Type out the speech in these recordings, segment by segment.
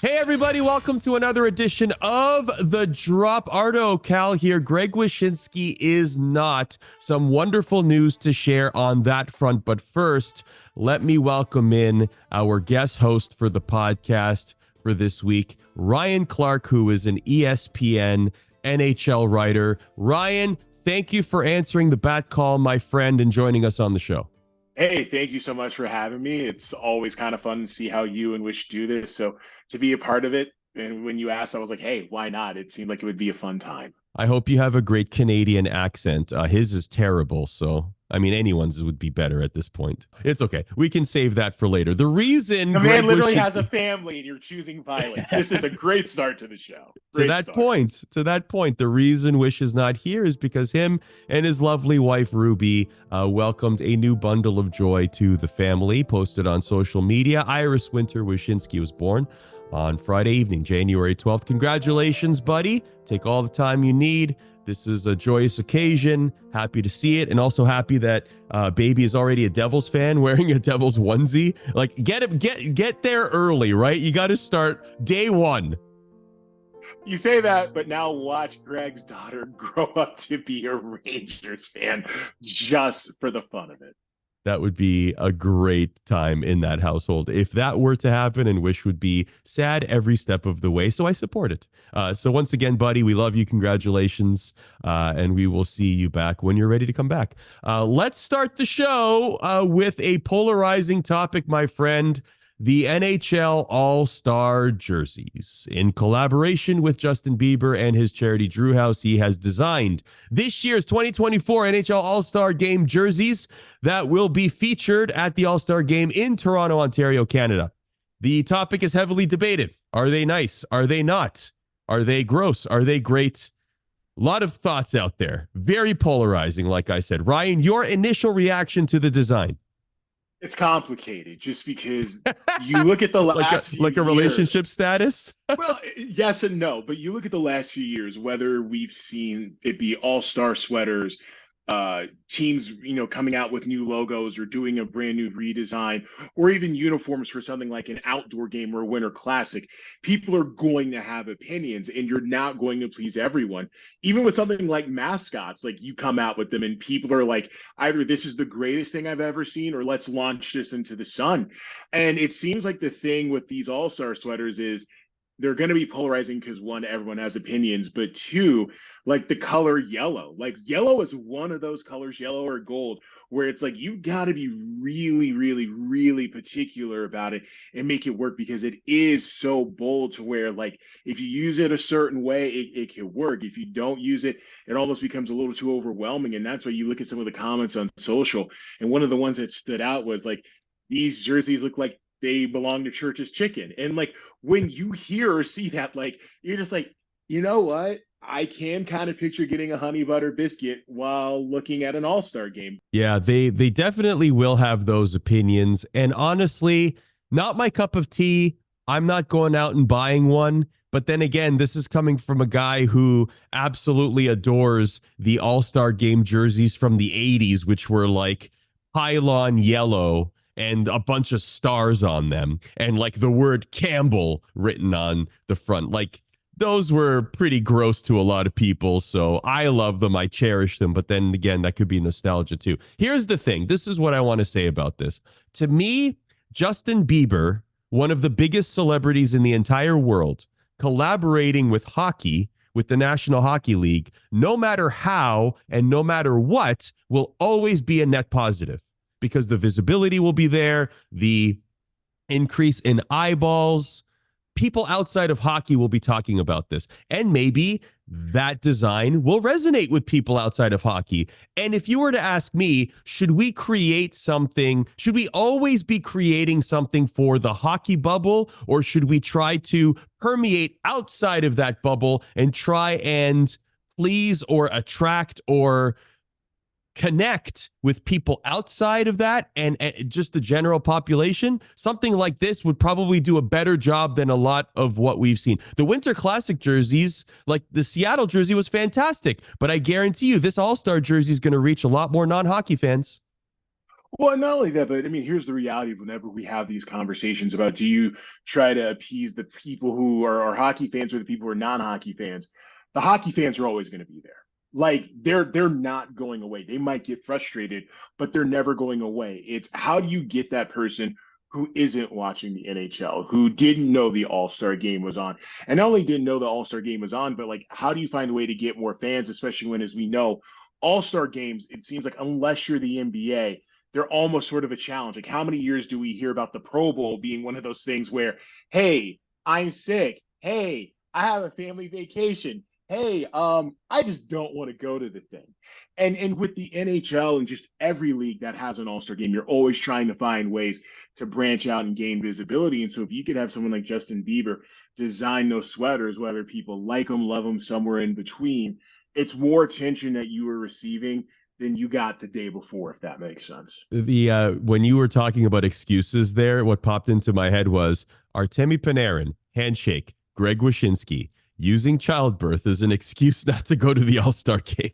Hey, everybody. Welcome to another edition of The Drop. Arda, Öcal here. Greg Wyshynski is not. Some wonderful news to share on that front. But first, let me welcome in our guest host for the podcast for this week, Ryan Clark, who is an ESPN NHL writer. Ryan, thank you for answering the bat call, my friend, and joining us on the show. Hey, thank you so much for having me. It's always kind of fun to see how you and Wish do this. So to be a part of it, and when you asked, I was like, hey, why not? It seemed like it would be a fun time. I hope you have a great Canadian accent. His is terrible, so I mean, anyone's would be better at this point. It's okay. We can save that for later. The reason The man literally has a family and you're choosing violence. This is a great start to the show. To that point, the reason Wish is not here is because him and his lovely wife, Ruby, welcomed a new bundle of joy to the family, posted on social media. Iris Winter Wyshynski was born on Friday evening, January 12th. Congratulations, buddy. Take all the time you need. This is a joyous occasion. Happy to see it, and also happy that baby is already a Devils fan wearing a Devils onesie. Like, get there early, right? You got to start day one. You say that, but now watch Greg's daughter grow up to be a Rangers fan just for the fun of it. That would be a great time in that household if that were to happen, and Wish would be sad every step of the way. So I support it. So once again, buddy, we love you. Congratulations. And we will see you back when you're ready to come back. Let's start the show with a polarizing topic, my friend. The NHL All-Star Jerseys. In collaboration with Justin Bieber and his charity Drew House, he has designed this year's 2024 NHL All-Star Game jerseys that will be featured at the All-Star Game in Toronto, Ontario, Canada. The topic is heavily debated. Are they nice? Are they not? Are they gross? Are they great? A lot of thoughts out there. Very polarizing, like I said. Ryan, your initial reaction to the design? It's complicated just because you look at the last few like a relationship status. Well, yes and no, but you look at the last few years, whether we've seen it be all-star sweaters, teams, coming out with new logos or doing a brand new redesign, or even uniforms for something like an outdoor game or a winter classic. People are going to have opinions, and you're not going to please everyone. Even with something like mascots, like you come out with them and people are like, either this is the greatest thing I've ever seen, or let's launch this into the sun. And it seems like the thing with these all-star sweaters is they're going to be polarizing because, one, everyone has opinions, but two, like the color yellow. Like yellow is one of those colors, yellow or gold, where it's like you got to be really, really, really particular about it and make it work, because it is so bold to where, like, if you use it a certain way, it can work. If you don't use it, it almost becomes a little too overwhelming. And that's why you look at some of the comments on social. And one of the ones that stood out was like, these jerseys look like they belong to Church's Chicken. And like, when you hear or see that, like, you're just like, you know what? I can kind of picture getting a honey butter biscuit while looking at an all-star game. Yeah, they definitely will have those opinions. And honestly, not my cup of tea. I'm not going out and buying one. But then again, this is coming from a guy who absolutely adores the All-Star Game jerseys from the 80s, which were like pylon yellow and a bunch of stars on them, and like the word Campbell written on the front. Like, those were pretty gross to a lot of people. So I love them. I cherish them. But then again, that could be nostalgia too. Here's the thing. This is what I want to say about this. To me, Justin Bieber, one of the biggest celebrities in the entire world, collaborating with hockey, with the National Hockey League, no matter how and no matter what, will always be a net positive, because the visibility will be there, the increase in eyeballs. People outside of hockey will be talking about this, and maybe that design will resonate with people outside of hockey. And if you were to ask me, should we create something? Should we always be creating something for the hockey bubble, or should we try to permeate outside of that bubble and try and please or attract or connect with people outside of that and just the general population? Something like this would probably do a better job than a lot of what we've seen. The Winter Classic jerseys, like the Seattle jersey, was fantastic, but I guarantee you this All-Star jersey is going to reach a lot more non-hockey fans. Well, not only that, but I mean, here's the reality of whenever we have these conversations about do you try to appease the people who are hockey fans or the people who are non-hockey fans, the hockey fans are always going to be there. Like they're not going away. They might get frustrated, but they're never going away. It's how do you get that person who isn't watching the NHL, who didn't know the All-Star game was on, and not only didn't know the All-Star game was on, but like how do you find a way to get more fans, especially when, as we know, All-Star games, it seems like unless you're the NBA, they're almost sort of a challenge. Like, how many years do we hear about the Pro Bowl being one of those things where, hey, I'm sick. Hey, I have a family vacation. Hey, I just don't want to go to the thing. And with the NHL and just every league that has an All-Star game, you're always trying to find ways to branch out and gain visibility. And so if you could have someone like Justin Bieber design those sweaters, whether people like them, love them, somewhere in between, it's more attention that you are receiving than you got the day before, if that makes sense. The when you were talking about excuses there, what popped into my head was Artemi Panarin, handshake, Greg Wyshynski, using childbirth as an excuse not to go to the All-Star game.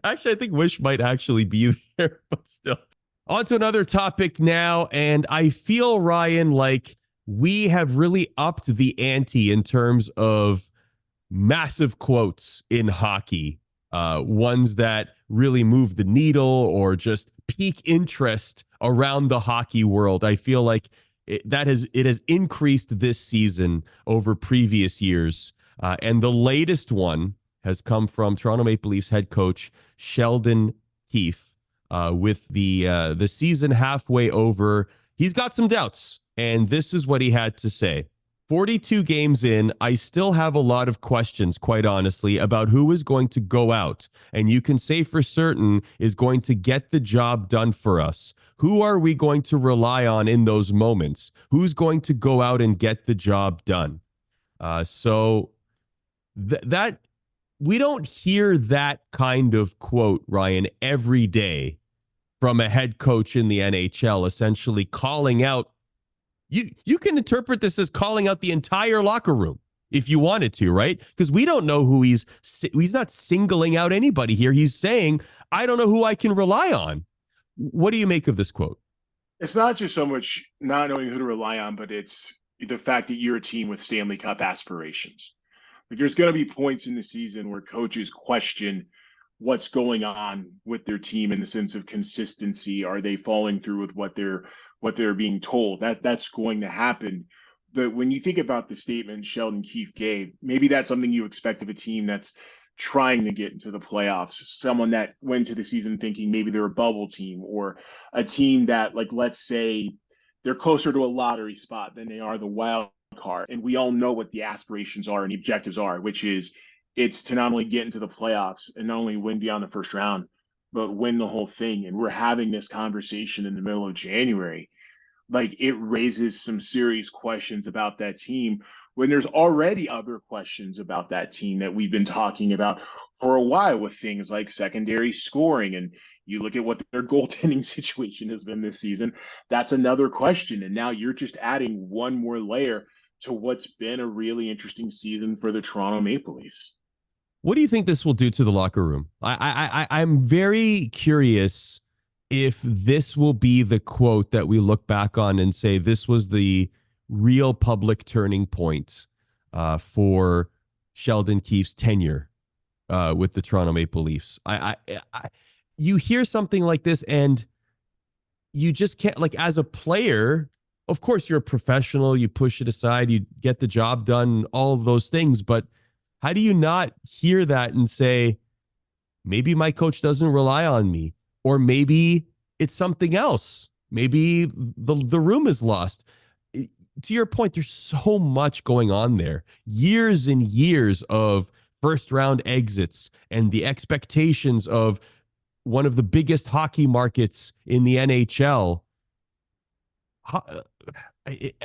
Actually, I think Wish might actually be there, but still. On to another topic now, and I feel, Ryan, like we have really upped the ante in terms of massive quotes in hockey, ones that really move the needle or just pique interest around the hockey world. I feel like it has increased this season over previous years. And the latest one has come from Toronto Maple Leafs head coach Sheldon Keefe. With the season halfway over, he's got some doubts, and this is what he had to say. 42 games in, I still have a lot of questions, quite honestly, about who is going to go out and you can say for certain is going to get the job done for us. Who are we going to rely on in those moments? Who's going to go out and get the job done? So that we don't hear that kind of quote, Ryan, every day from a head coach in the NHL, essentially calling out. You can interpret this as calling out the entire locker room if you wanted to, right? Because we don't know who he's not singling out anybody here. He's saying, I don't know who I can rely on. What do you make of this quote? It's not just so much not knowing who to rely on, but it's the fact that you're a team with Stanley Cup aspirations. Like there's going to be points in the season where coaches question what's going on with their team in the sense of consistency. Are they following through with what they're being told? That's going to happen. But when you think about the statement Sheldon Keefe gave, maybe that's something you expect of a team that's trying to get into the playoffs, someone that went to the season thinking maybe they're a bubble team, or a team that, like, let's say they're closer to a lottery spot than they are the wild card. And we all know what the aspirations are and the objectives are, which is it's to not only get into the playoffs and not only win beyond the first round, but win the whole thing. And we're having this conversation in the middle of January. Like, it raises some serious questions about that team when there's already other questions about that team that we've been talking about for a while with things like secondary scoring. And you look at what their goaltending situation has been this season, that's another question. And now you're just adding one more layer to what's been a really interesting season for the Toronto Maple Leafs. What do you think this will do to the locker room? I'm very curious if this will be the quote that we look back on and say this was the real public turning point for Sheldon Keefe's tenure with the Toronto Maple Leafs. You hear something like this and you just can't, like, as a player, of course you're a professional, you push it aside, you get the job done, all of those things, but how do you not hear that and say, maybe my coach doesn't rely on me, or maybe it's something else. Maybe the room is lost. To your point, there's so much going on there. Years and years of first round exits and the expectations of one of the biggest hockey markets in the NHL.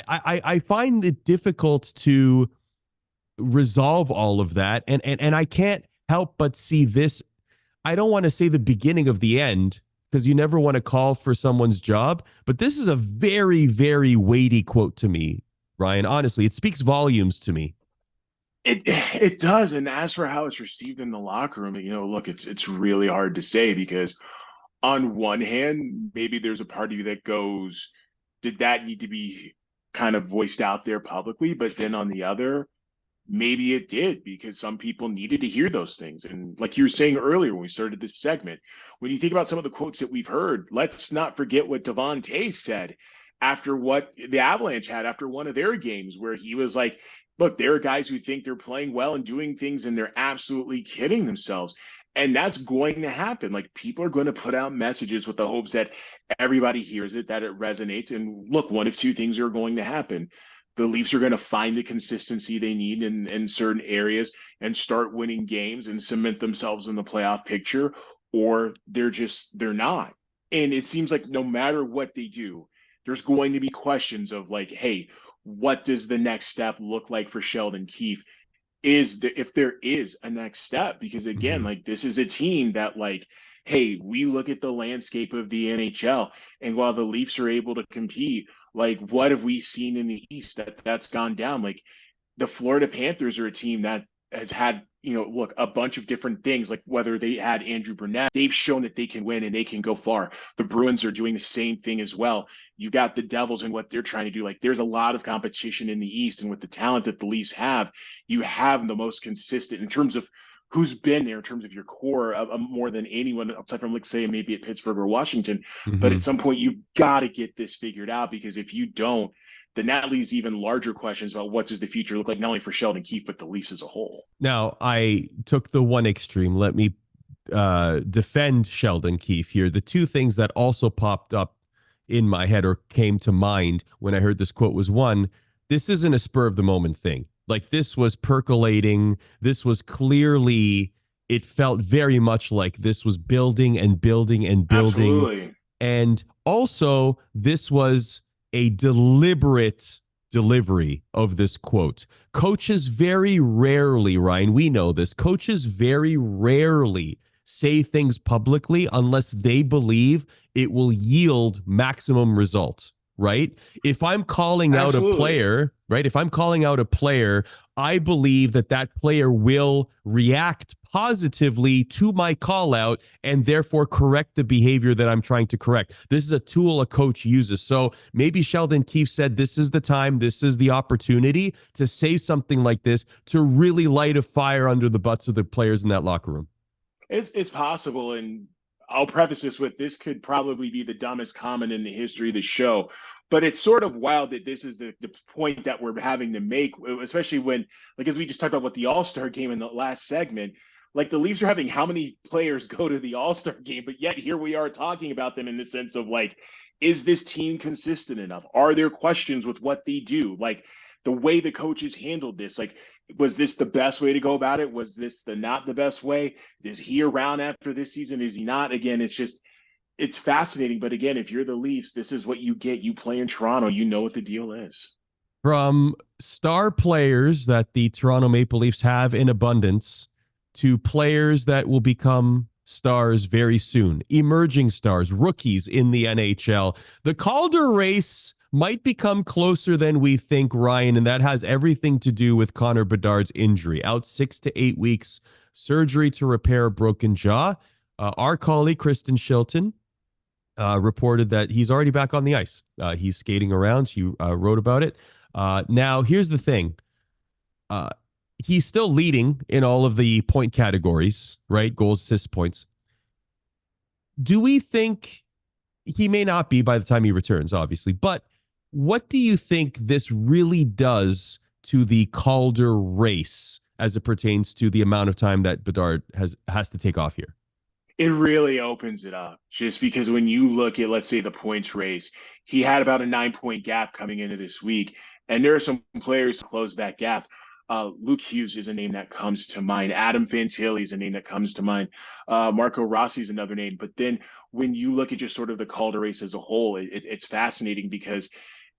I find it difficult to resolve all of that. And I can't help but see this. I don't want to say the beginning of the end, because you never want to call for someone's job. But this is a very, very weighty quote to me, Ryan. Honestly, it speaks volumes to me. It does. And as for how it's received in the locker room, look, it's really hard to say because on one hand, maybe there's a part of you that goes, did that need to be kind of voiced out there publicly? But then on the other, maybe it did because some people needed to hear those things. And like you were saying earlier when we started this segment, when you think about some of the quotes that we've heard, let's not forget what Devontae said after what the Avalanche had after one of their games, where he was like, look, there are guys who think they're playing well and doing things, and they're absolutely kidding themselves. And that's going to happen. Like, people are going to put out messages with the hopes that everybody hears it, that it resonates. And look, one of two things are going to happen. The Leafs are going to find the consistency they need in certain areas and start winning games and cement themselves in the playoff picture, or they're not. And it seems like no matter what they do, there's going to be questions of like, hey, what does the next step look like for Sheldon Keefe? If there is a next step, because again, Mhm. like, this is a team that, like, hey, we look at the landscape of the NHL, and while the Leafs are able to compete, like, what have we seen in the East that's gone down? Like, the Florida Panthers are a team that has had, look, a bunch of different things, like whether they had Andrew Brunette, they've shown that they can win and they can go far. The Bruins are doing the same thing as well. You got the Devils and what they're trying to do. Like, there's a lot of competition in the East, and with the talent that the Leafs have, you have the most consistent in terms of who's been there in terms of your core more than anyone outside from, like, say, maybe at Pittsburgh or Washington. But at Mhm. some point, you've got to get this figured out, because if you don't, then that leaves even larger questions about what does the future look like, not only for Sheldon Keefe, but the Leafs as a whole. Now, I took the one extreme. Let me defend Sheldon Keefe here. The two things that also popped up in my head or came to mind when I heard this quote was one, this isn't a spur of the moment thing. Like, this was percolating. This was clearly, it felt very much like this was building and building and building. Absolutely. And also, this was a deliberate delivery of this quote. Coaches very rarely, Ryan, we know this, coaches very rarely say things publicly unless they believe it will yield maximum result, right? If I'm calling out a Absolutely. player, right? If I'm calling out a player, I believe that that player will react positively to my call out and therefore correct the behavior that I'm trying to correct. This is a tool a coach uses. So maybe Sheldon Keefe said, this is the time, this is the opportunity to say something like this to really light a fire under the butts of the players in that locker room. It's possible, and I'll preface this with, this could probably be the dumbest comment in the history of the show, but it's sort of wild that this is the point that we're having to make, especially when, like, as we just talked about with the All-Star game in the last segment, like, the Leafs are having how many players go to the All-Star game, but yet here we are talking about them in the sense of, like, is this team consistent enough? Are there questions with what they do? Like, the way the coaches handled this, like, was this the best way to go about it? Was this the not the best way? Is he around after this season? Is he not? Again, it's fascinating. But again, if you're the Leafs, this is what you get. You play in Toronto, you know what the deal is. From star players that the Toronto Maple Leafs have in abundance to players that will become stars very soon, emerging stars, rookies in the NHL. The Calder race might become closer than we think, Ryan, and that has everything to do with Connor Bedard's injury. Out 6 to 8 weeks, surgery to repair a broken jaw. Our colleague, Kristen Shilton, reported that he's already back on the ice. He's skating around. She wrote about it. Now, here's the thing. Uh, he's still leading in all of the point categories, right? Goals, assists, points. Do we think he may not be by the time he returns, obviously, but what do you think this really does to the Calder race as it pertains to the amount of time that Bedard has to take off here? It really opens it up, just because when you look at, let's say, the points race, he had about a 9 point gap coming into this week. And there are some players who close that gap. Luke Hughes is a name that comes to mind. Adam Fantilli is a name that comes to mind. Marco Rossi is another name. But then when you look at just sort of the Calder race as a whole, it's fascinating because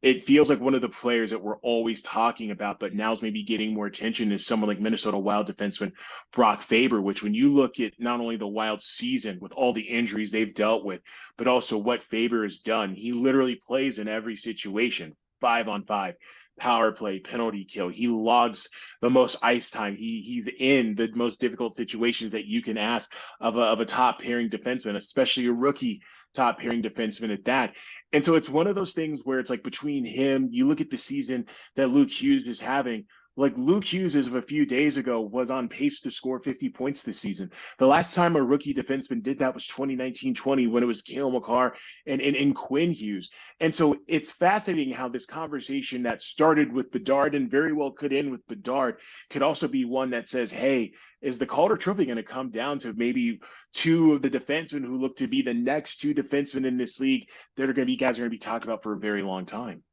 it feels like one of the players that we're always talking about, but now's maybe getting more attention, is someone like Minnesota Wild defenseman Brock Faber, which, when you look at not only the Wild season with all the injuries they've dealt with, but also what Faber has done, he literally plays in every situation, 5 on 5, power play, penalty kill. He logs the most ice time. He's in the most difficult situations that you can ask of a top pairing defenseman, especially a rookie top pairing defenseman at that. And so it's one of those things where it's like between him, you look at the season that Luke Hughes is having. Like Luke Hughes, as of a few days ago, was on pace to score 50 points this season. The last time a rookie defenseman did that was 2019-20 when it was Cale Makar and Quinn Hughes. And so it's fascinating how this conversation that started with Bedard and very well could end with Bedard could also be one that says, hey, is the Calder Trophy going to come down to maybe two of the defensemen who look to be the next two defensemen in this league that are going to be guys are going to be talked about for a very long time?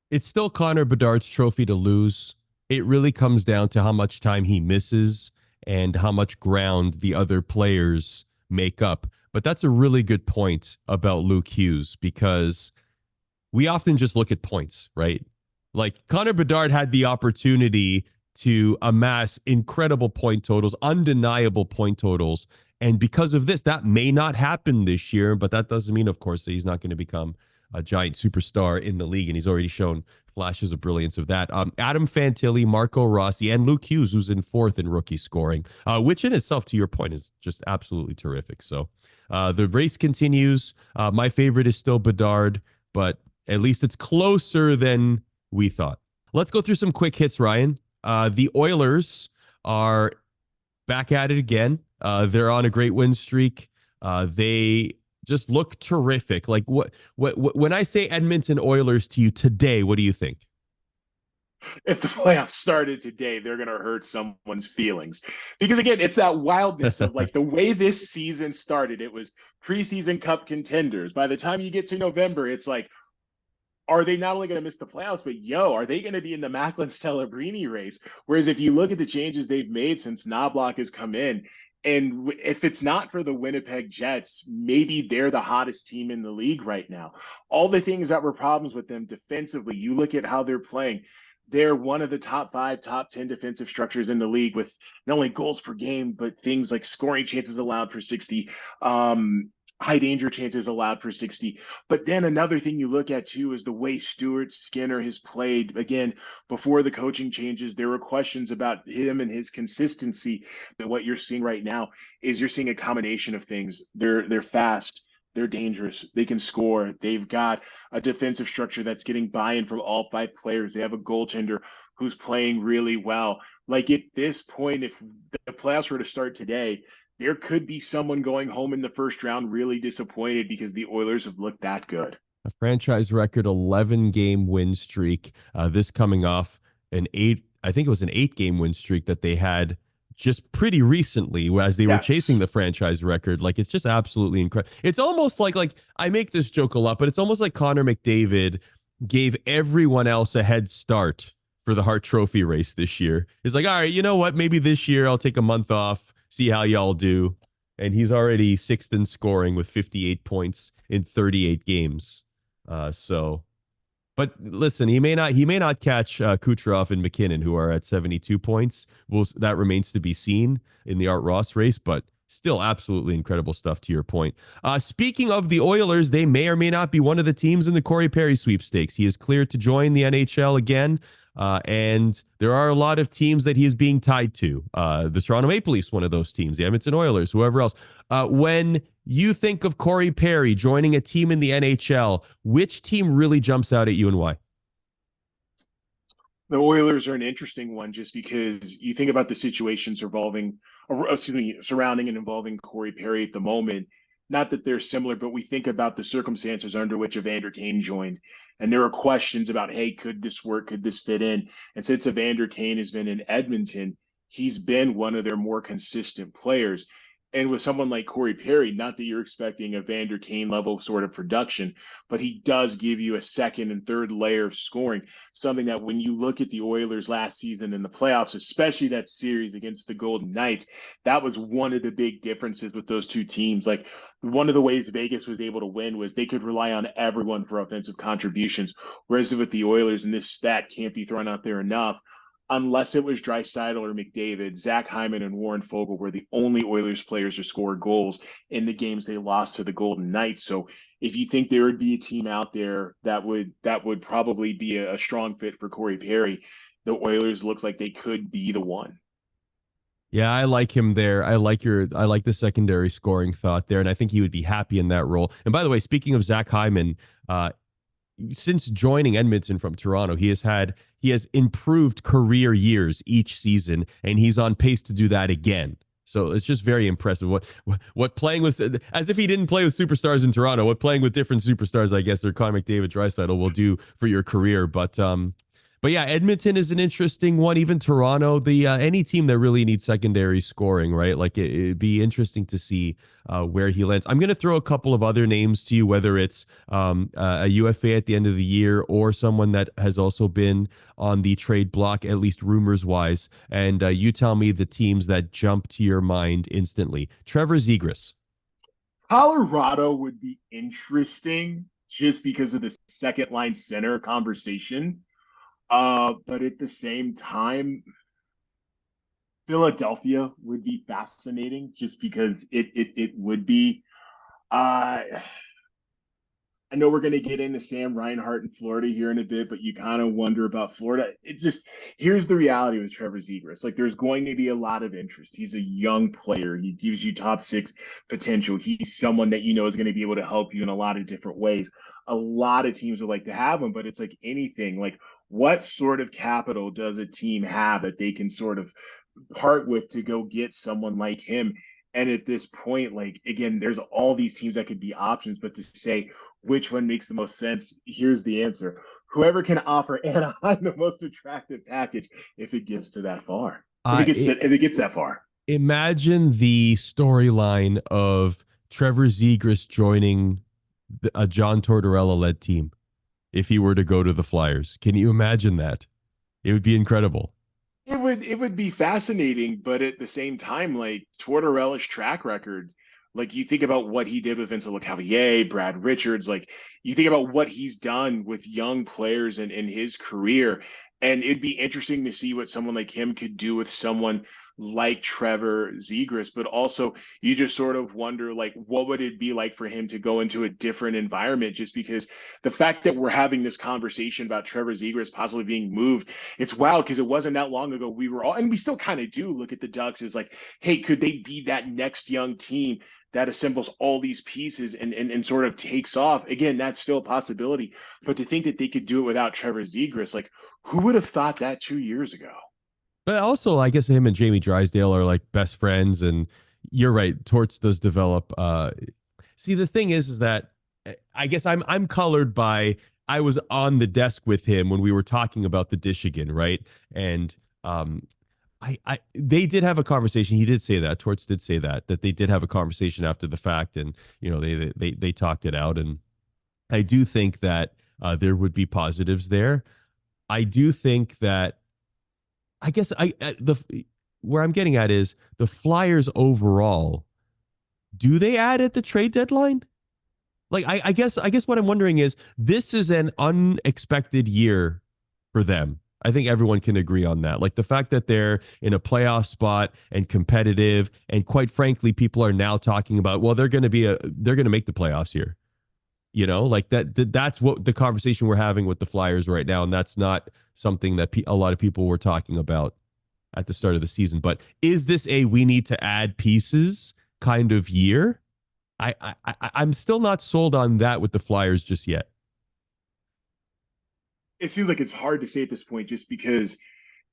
It's still Connor Bedard's trophy to lose. It really comes down to how much time he misses and how much ground the other players make up. But that's a really good point about Luke Hughes, because we often just look at points, right? Like Connor Bedard had the opportunity to amass incredible point totals, undeniable point totals. And because of this, that may not happen this year, but that doesn't mean, of course, that he's not going to become a giant superstar in the league. And he's already shown flashes of brilliance of that. Adam Fantilli, Marco Rossi, and Luke Hughes, who's in fourth in rookie scoring, which in itself, to your point, is just absolutely terrific. So the race continues. My favorite is still Bedard, but at least it's closer than we thought. Let's go through some quick hits, Ryan. The Oilers are back at it again. They're on a great win streak. They just look terrific. Like what when I say Edmonton Oilers to you today, what do you think? If the playoffs started today, they're going to hurt someone's feelings. Because again, it's that wildness of like the way this season started. It was preseason cup contenders. By the time you get to November, it's like, are they not only going to miss the playoffs, but are they going to be in the Macklin Celebrini race? Whereas if you look at the changes they've made since Knobloch has come in, and if it's not for the Winnipeg Jets, maybe they're the hottest team in the league right now. All the things that were problems with them defensively, you look at how they're playing. They're one of the top 5, top 10 defensive structures in the league with not only goals per game, but things like scoring chances allowed per 60, high danger chances allowed per 60. But then another thing you look at too is the way Stuart Skinner has played. Again, before the coaching changes, there were questions about him and his consistency. But what you're seeing right now is you're seeing a combination of things. They're fast. They're dangerous. They can score. They've got a defensive structure that's getting buy-in from all 5 players. They have a goaltender who's playing really well. Like at this point, if the playoffs were to start today, there could be someone going home in the first round really disappointed because the Oilers have looked that good. A franchise record 11-game win streak. This coming off I think it was an 8-game win streak that they had just pretty recently as they were chasing the franchise record. Like, it's just absolutely incredible. It's almost like I make this joke a lot, but it's almost like Connor McDavid gave everyone else a head start for the Hart Trophy race this year. It's like, all right, you know what? Maybe this year I'll take a month off, see how y'all do. And he's already 6th in scoring with 58 points in 38 games. But listen, he may not catch Kucherov and McKinnon, who are at 72 points. That remains to be seen in the Art Ross race, but still absolutely incredible stuff to your point. Speaking of the Oilers, they may or may not be one of the teams in the Corey Perry sweepstakes. He is cleared to join the NHL again. And there are a lot of teams that he is being tied to. The Toronto Maple Leafs, one of those teams, the Edmonton Oilers, whoever else. When you think of Corey Perry joining a team in the NHL, which team really jumps out at you and why? The Oilers are an interesting one just because you think about the situation surrounding and involving Corey Perry at the moment. Not that they're similar, but we think about the circumstances under which Evander Kane joined. And there are questions about, hey, could this work? Could this fit in? And since Evander Kane has been in Edmonton, he's been one of their more consistent players. And with someone like Corey Perry, not that you're expecting a Vander Kane level sort of production, but he does give you a second and third layer of scoring, something that when you look at the Oilers last season in the playoffs, especially that series against the Golden Knights, that was one of the big differences with those two teams. Like, one of the ways Vegas was able to win was they could rely on everyone for offensive contributions, whereas with the Oilers, and this stat can't be thrown out there enough, unless it was Draisaitl or McDavid, Zach Hyman and Warren Fogle were the only Oilers players to score goals in the games they lost to the Golden Knights. So if you think there would be a team out there that would probably be a strong fit for Corey Perry, the Oilers looks like they could be the one. Yeah, I like him there. I like the secondary scoring thought there, and I think he would be happy in that role. And by the way, speaking of Zach Hyman, since joining Edmonton from Toronto, he has improved career years each season, and he's on pace to do that again. So it's just very impressive. What playing with, as if he didn't play with superstars in Toronto, what playing with different superstars, I guess, or Connor McDavid, Draisaitl will do for your career. But yeah, Edmonton is an interesting one. Even Toronto, the any team that really needs secondary scoring, right? Like it'd be interesting to see where he lands. I'm going to throw a couple of other names to you, whether it's a UFA at the end of the year or someone that has also been on the trade block, at least rumors wise. And you tell me the teams that jump to your mind instantly. Trevor Zegras. Colorado would be interesting just because of the second line center conversation. But at the same time, Philadelphia would be fascinating just because it would be. I know we're going to get into Sam Reinhart in Florida here in a bit, but you kind of wonder about Florida. Here's the reality with Trevor Zegras. Like, there's going to be a lot of interest. He's a young player. He gives you top six potential. He's someone that you know is going to be able to help you in a lot of different ways. A lot of teams would like to have him, but it's like anything. Like, what sort of capital does a team have that they can sort of part with to go get someone like him? And at this point, like, again, there's all these teams that could be options, but to say which one makes the most sense, here's the answer. Whoever can offer Anaheim the most attractive package if it gets to that far. If it gets that far. Imagine the storyline of Trevor Zegras joining a John Tortorella-led team if he were to go to the Flyers. Can you imagine that? It would be incredible. It would be fascinating, but at the same time, like Tortorella's track record, like you think about what he did with Vincent LeCavalier, Brad Richards, like you think about what he's done with young players in his career, and it'd be interesting to see what someone like him could do with someone like Trevor Zegras, but also you just sort of wonder like what would it be like for him to go into a different environment, just because the fact that we're having this conversation about Trevor Zegras possibly being moved, it's wild because it wasn't that long ago we were all, and we still kind of do look at the Ducks as like, hey, could they be that next young team that assembles all these pieces and sort of takes off? Again, that's still a possibility, but to think that they could do it without Trevor Zegras, like who would have thought that 2 years ago? But also, I guess him and Jamie Drysdale are like best friends, and you're right. Torts does develop. See, the thing is that I guess I'm colored by I was on the desk with him when we were talking about the Michigan, right? And they did have a conversation. He did say that. Torts did say that they did have a conversation after the fact, and they talked it out. And I do think that there would be positives there. I do think that I guess where I'm getting at is the Flyers overall. Do they add at the trade deadline? Like I guess what I'm wondering is this is an unexpected year for them. I think everyone can agree on that. Like the fact that they're in a playoff spot and competitive, and quite frankly, people are now talking about, well, they're going to make the playoffs here. You know, like that's what the conversation we're having with the Flyers right now. And that's not something that a lot of people were talking about at the start of the season. But is this a we need to add pieces kind of year? I'm still not sold on that with the Flyers just yet. It seems like it's hard to say at this point, just because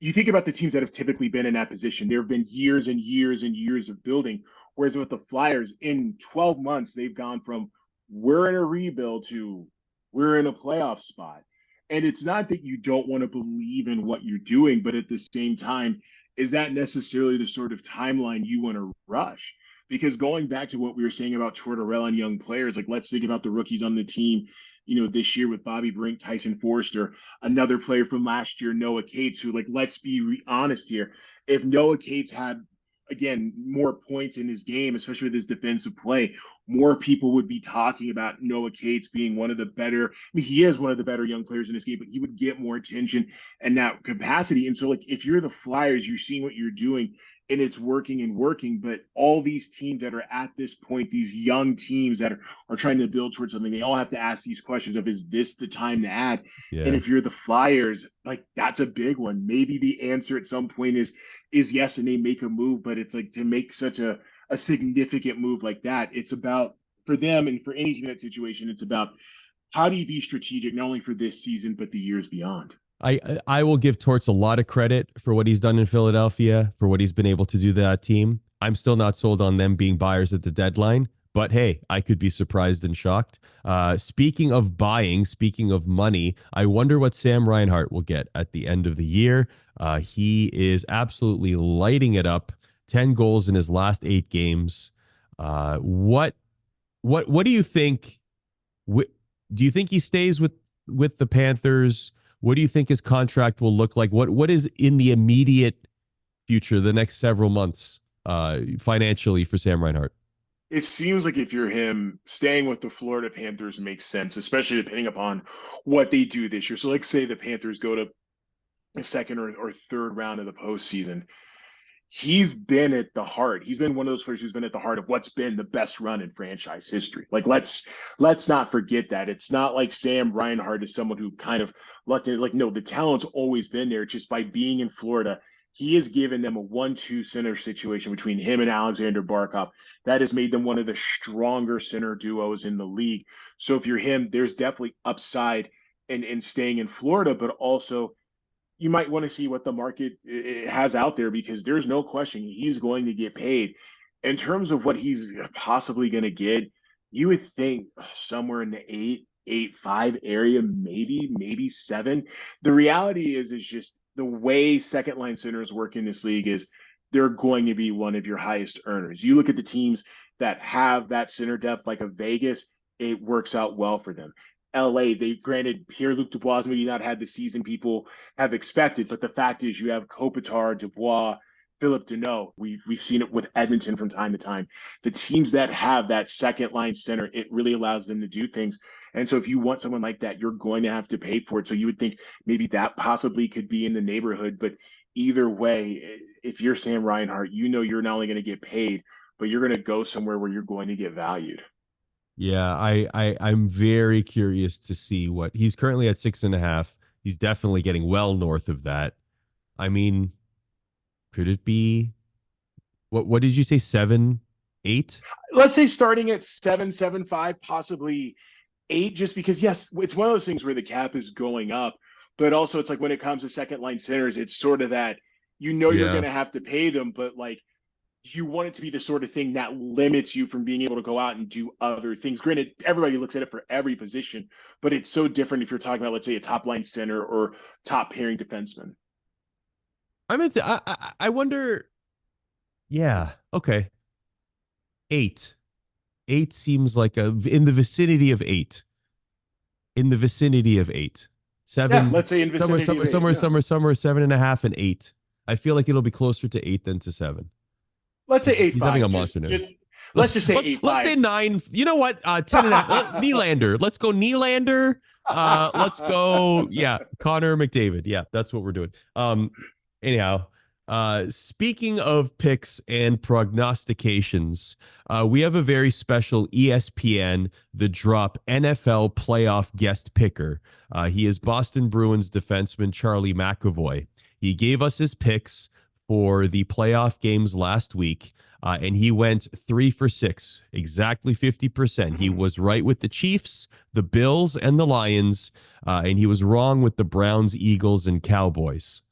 you think about the teams that have typically been in that position. There have been years and years and years of building. Whereas with the Flyers, in 12 months, they've gone from we're in a rebuild to we're in a playoff spot. And it's not that you don't want to believe in what you're doing, but at the same time, is that necessarily the sort of timeline you want to rush? Because going back to what we were saying about Tortorella and young players, like let's think about the rookies on the team, this year with Bobby Brink, Tyson Forster, another player from last year, Noah Cates, who, like, let's be honest here. If Noah Cates had again, more points in his game, especially with his defensive play, more people would be talking about Noah Cates being one of the better. I mean, he is one of the better young players in this game, but he would get more attention and that capacity. And so, like, if you're the Flyers, you're seeing what you're doing and it's working and working. But all these teams that are at this point, these young teams that are trying to build towards something, they all have to ask these questions of, is this the time to add? And Yeah. if you're the Flyers, like, that's a big one. Maybe the answer at some point is yes, and they make a move, but it's like, to make such a significant move like that, it's about, for them and for any team in that situation, it's about how do you be strategic, not only for this season, but the years beyond. I will give Torts a lot of credit for what he's done in Philadelphia, for what he's been able to do to that team. I'm still not sold on them being buyers at the deadline, but hey, I could be surprised and shocked. Speaking of buying, speaking of money, I wonder what Sam Reinhart will get at the end of the year. He is absolutely lighting it up. 10 goals in his last 8 games. What do you think? Do you think he stays with the Panthers? What do you think his contract will look like? What is in the immediate future, the next several months, financially for Sam Reinhart? It seems like if you're him, staying with the Florida Panthers makes sense, especially depending upon what they do this year. So, like, say the Panthers go to the second or third round of the postseason. He's been at the heart. He's been one of those players who's been at the heart of what's been the best run in franchise history. Like, let's not forget that. It's not like Sam Reinhart is someone who kind of lucked in. Like, no, the talent's always been there. Just by being in Florida, he has given them a 1-2 center situation between him and Alexander Barkov that has made them one of the stronger center duos in the league. So if you're him, there's definitely upside in staying in Florida, but also you might want to see what the market has out there, because there's no question he's going to get paid. In terms of what he's possibly going to get, you would think somewhere in the 8.5 area, maybe 7. The reality is just the way second line centers work in this league is they're going to be one of your highest earners. You look at the teams that have that center depth, like a Vegas, it works out well for them. LA, they granted Pierre-Luc Dubois maybe not had the season people have expected, but the fact is you have Kopitar, Dubois, Philip Deneau. We've seen it with Edmonton from time to time. The teams that have that second line center, it really allows them to do things. And so if you want someone like that, you're going to have to pay for it. So you would think maybe that possibly could be in the neighborhood. But either way, if you're Sam Reinhart, you know you're not only going to get paid, but you're going to go somewhere where you're going to get valued. Yeah, I'm very curious to see what he's currently at 6.5. He's definitely getting well north of that. I mean, could it be what did you say? 7, 8? Let's say starting at 7.75, possibly 8, just because, yes, it's one of those things where the cap is going up, but also it's like when it comes to second line centers, it's sort of that, you're Yeah. going to have to pay them, but like, you want it to be the sort of thing that limits you from being able to go out and do other things. Granted, everybody looks at it for every position, but it's so different if you're talking about, let's say, a top line center or top pairing defenseman. I wonder. Yeah. Okay. 8. 8 seems like in the vicinity of 8. In the vicinity of 8. Yeah, 7, let's say in vicinity of 8. Yeah. somewhere 7.5 and 8. I feel like ittle be closer to 8 than to 7. Let's say eight He's having a five. monster Just now. let's just say eight Let's say five. 9. You know what? 10.5. Nylander. Let's go Nylander. Let's go. Yeah, Connor McDavid. Yeah, that's what we're doing. Anyhow, speaking of picks and prognostications, we have a very special ESPN The Drop NFL playoff guest picker. He is Boston Bruins defenseman Charlie McAvoy. He gave us his picks for the playoff games last week, and he went 3 for 6, exactly 50%. He was right with the Chiefs, the Bills, and the Lions, and he was wrong with the Browns, Eagles, and Cowboys.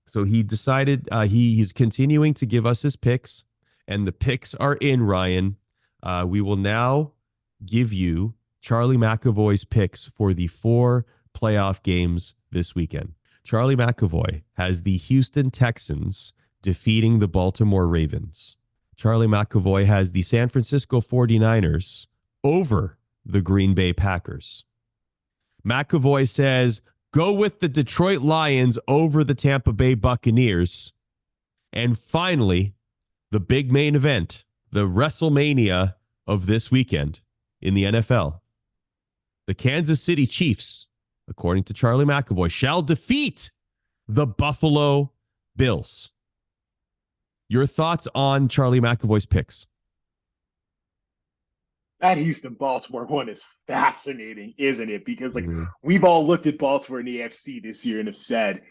So he decided he's continuing to give us his picks, and the picks are in, Ryan. We will now give you Charlie McAvoy's picks for the 4 playoff games this weekend. Charlie McAvoy has the Houston Texans defeating the Baltimore Ravens. Charlie McAvoy has the San Francisco 49ers over the Green Bay Packers. McAvoy says, go with the Detroit Lions over the Tampa Bay Buccaneers. And finally, the big main event, the WrestleMania of this weekend in the NFL. The Kansas City Chiefs, according to Charlie McAvoy, shall defeat the Buffalo Bills. Your thoughts on Charlie McAvoy's picks? That Houston-Baltimore one is fascinating, isn't it? Because we've all looked at Baltimore in the AFC this year and have said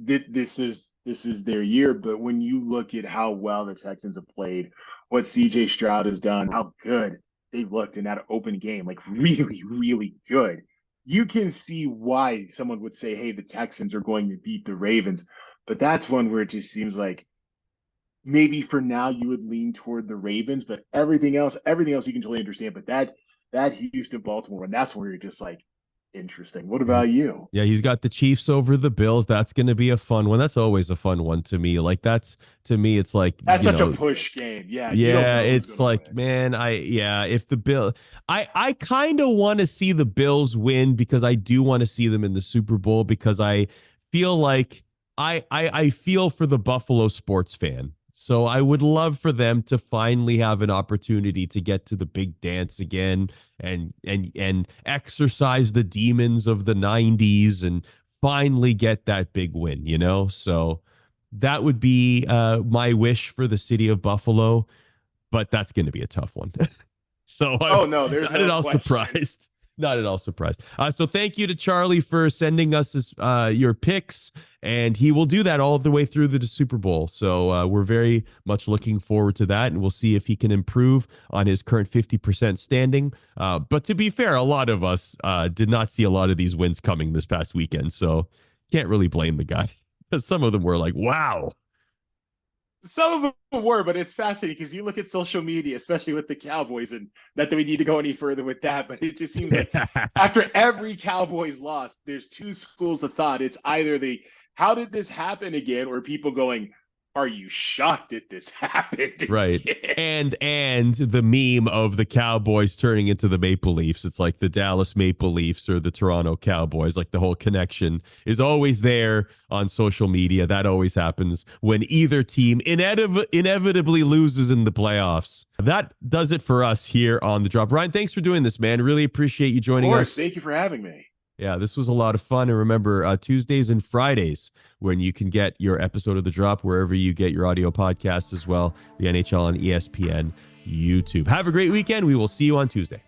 that this is their year. But when you look at how well the Texans have played, what CJ Stroud has done, how good they've looked in that open game, like really, really good. You can see why someone would say, hey, the Texans are going to beat the Ravens. But that's one where it just seems like maybe for now you would lean toward the Ravens, but everything else you can totally understand. But that Houston-Baltimore one, that's where you're just like, interesting. What about you? Yeah, he's got the Chiefs over the Bills. That's going to be a fun one. That's always a fun one to me. Like to me, it's like that's such a push game. Yeah. Yeah, it's like, win. Man, if the Bill, I kind of want to see the Bills win because I do want to see them in the Super Bowl because I feel like I feel for the Buffalo sports fan. So I would love for them to finally have an opportunity to get to the big dance again and exercise the demons of the 90s and finally get that big win, you know? So that would be my wish for the city of Buffalo, but that's going to be a tough one. So I'm there's not at all surprised. Not at all surprised. So thank you to Charlie for sending us your picks, and he will do that all the way through the Super Bowl. So we're very much looking forward to that, and we'll see if he can improve on his current 50% standing. But to be fair, a lot of us did not see a lot of these wins coming this past weekend, so can't really blame the guy. Some of them were like, wow. Some of them were, but it's fascinating because you look at social media, especially with the Cowboys, and not that we need to go any further with that, but it just seems like after every Cowboys loss, there's two schools of thought. It's either how did this happen again, or people going, are you shocked that this happened? Right. And the meme of the Cowboys turning into the Maple Leafs. It's like the Dallas Maple Leafs or the Toronto Cowboys. Like the whole connection is always there on social media. That always happens when either team inevitably loses in the playoffs. That does it for us here on The Drop. Ryan, thanks for doing this, man. Really appreciate you joining us. Thank you for having me. Yeah, this was a lot of fun. And remember, Tuesdays and Fridays, when you can get your episode of The Drop wherever you get your audio podcasts as well, the NHL on ESPN YouTube. Have a great weekend. We will see you on Tuesday.